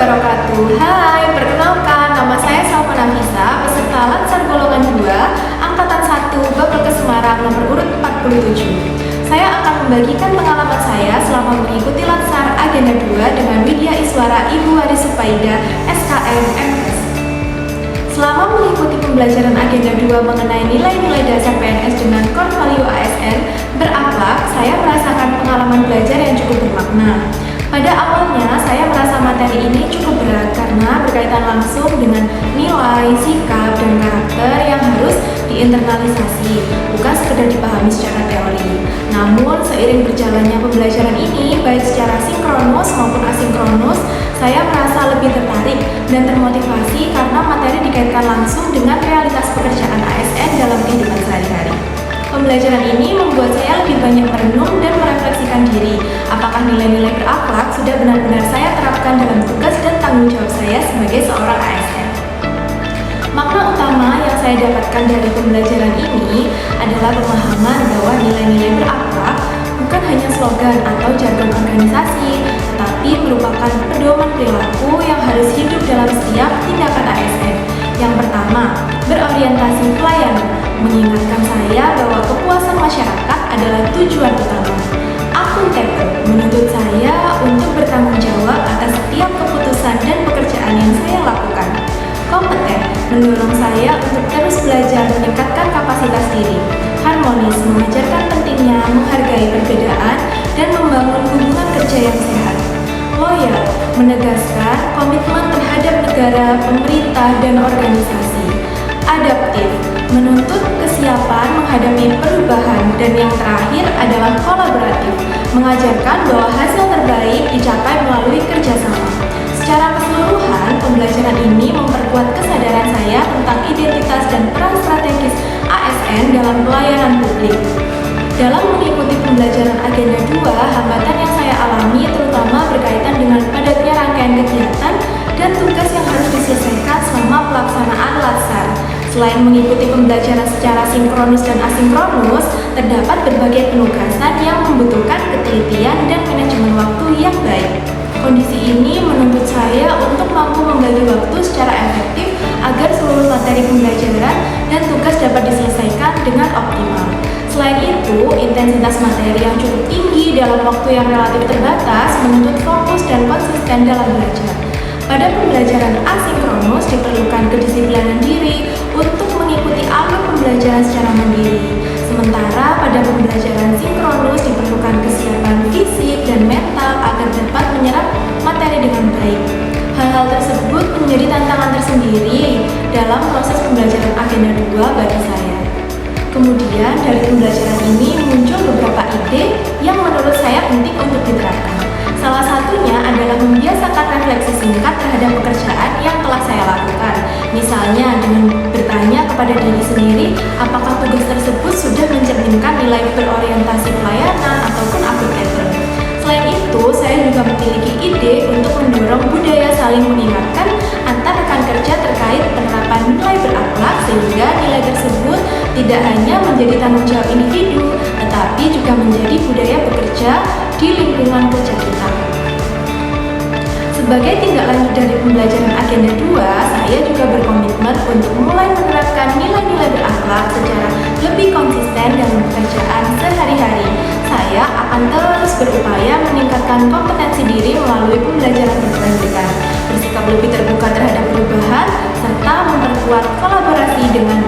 wabarakatuh. Hai, perkenalkan nama saya Salma Nafisa, peserta Latsar golongan 2, angkatan 1, Babel ke Semarang nomor urut 47. Saya akan membagikan pengalaman saya selama mengikuti Latsar Agenda 2 dengan Widya Iswara Ibu Waris Supaida, SKM MS. Selama mengikuti pembelajaran Agenda 2 mengenai nilai-nilai dasar PNS dengan core value ASN berakhlak, saya merasakan pengalaman belajar yang cukup bermakna. Pada awalnya, saya merasa materi ini cukup berat karena berkaitan langsung dengan nilai, sikap, dan karakter yang harus diinternalisasi, bukan sekedar dipahami secara teori. Namun, seiring berjalannya pembelajaran ini, baik secara sinkronus maupun asinkronus, saya merasa lebih tertarik dan termotivasi karena materi dikaitkan langsung dengan realitas pekerjaan ASN dalam kehidupan sehari-hari. Pembelajaran ini membuat saya lebih banyak merenung dan merefleksikan diri, apakah nilai-nilai berakhlak sudah benar-benar saya terapkan dalam tugas dan tanggung jawab saya sebagai seorang ASN. Makna utama yang saya dapatkan dari pembelajaran ini adalah pemahaman bahwa nilai-nilai berakhlak bukan hanya slogan atau jargon organisasi, tetapi merupakan pedoman perilaku yang harus hidup dalam setiap tindakan ASN. Yang pertama, berorientasi pelayanan, mengingatkan saya bahwa kepuasan masyarakat adalah tujuan utama. Akuntabel, menuntut saya untuk bertanggung jawab atas setiap keputusan dan pekerjaan yang saya lakukan. Kompeten, mendorong saya untuk terus belajar meningkatkan kapasitas diri. Harmonis, mengajarkan pentingnya menghargai perbedaan dan membangun hubungan kerja yang sehat. Loyal, menegaskan komitmen terhadap negara, pemerintah, dan organisasi. Adaptif, menuntut kesiapan menghadapi perubahan. Dan yang terakhir adalah kolaboratif, mengajarkan bahwa hasil terbaik dicapai melalui kerjasama. Secara keseluruhan, pembelajaran ini memperkuat kesadaran saya tentang identitas dan peran strategis ASN dalam pelayanan publik. Dalam mengikuti pembelajaran Agenda 2, hambatan yang saya alami terutama berkaitan dengan padatnya rangkaian kegiatan dan tugas yang harus diselesaikan selama pelaksanaan Latsar. Selain mengikuti pembelajaran secara sinkronus dan asinkronus, terdapat berbagai penugasan yang membutuhkan ketelitian dan manajemen waktu yang baik. Kondisi ini menuntut saya untuk mampu membagi waktu secara efektif agar seluruh materi pembelajaran dan tugas dapat diselesaikan dengan optimal. Selain itu, intensitas materi yang cukup tinggi dalam waktu yang relatif terbatas menuntut fokus dan konsisten dalam belajar. Pada pembelajaran asinkronus diperlukan kedisiplinan diri untuk mengikuti alur pembelajaran secara mandiri. Sementara pada pembelajaran sinkronus diperlukan kesiapan fisik dan mental agar dapat menyerap materi dengan baik. Hal-hal tersebut menjadi tantangan tersendiri dalam proses pembelajaran Agenda 2 bagi saya. Kemudian dari pembelajaran ini muncul beberapa ide yang menurut saya penting untuk diterapkan. Salah satunya adalah membiasakan refleksi singkat terhadap pekerjaan yang telah saya lakukan. Misalnya dengan bertanya kepada diri sendiri, apakah tugas tersebut sudah mencerminkan nilai berorientasi pelayanan ataupun akuntabel. Selain itu, saya juga memiliki ide untuk mendorong budaya saling mengingatkan antar rekan kerja terkait penerapan nilai berakhlak sehingga nilai tersebut tidak hanya menjadi tanggung jawab individu, tetapi juga menjadi budaya bekerja di lingkungan kerja kita. Sebagai tindak lanjut dari pembelajaran Agenda 2, saya juga berkomitmen untuk mulai menerapkan nilai-nilai berakhlak secara lebih konsisten dalam pekerjaan sehari-hari. Saya akan terus berupaya meningkatkan kompetensi diri melalui pembelajaran berkelanjutan, bersikap lebih terbuka terhadap perubahan, serta memperkuat kolaborasi dengan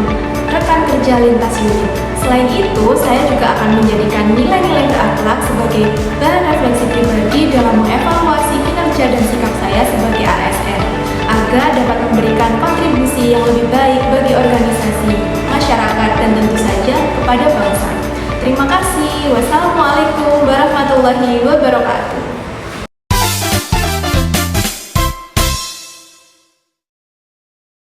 rekan kerja lintas unit. Selain itu, saya juga akan menjadikan nilai-nilai berakhlak sebagai bahan refleksi pribadi dalam mengevaluasi kinerja dan sikap saya sebagai ASN, agar dapat memberikan kontribusi yang lebih baik bagi organisasi, masyarakat, dan tentu saja kepada bangsa. Terima kasih. Wassalamualaikum warahmatullahi wabarakatuh.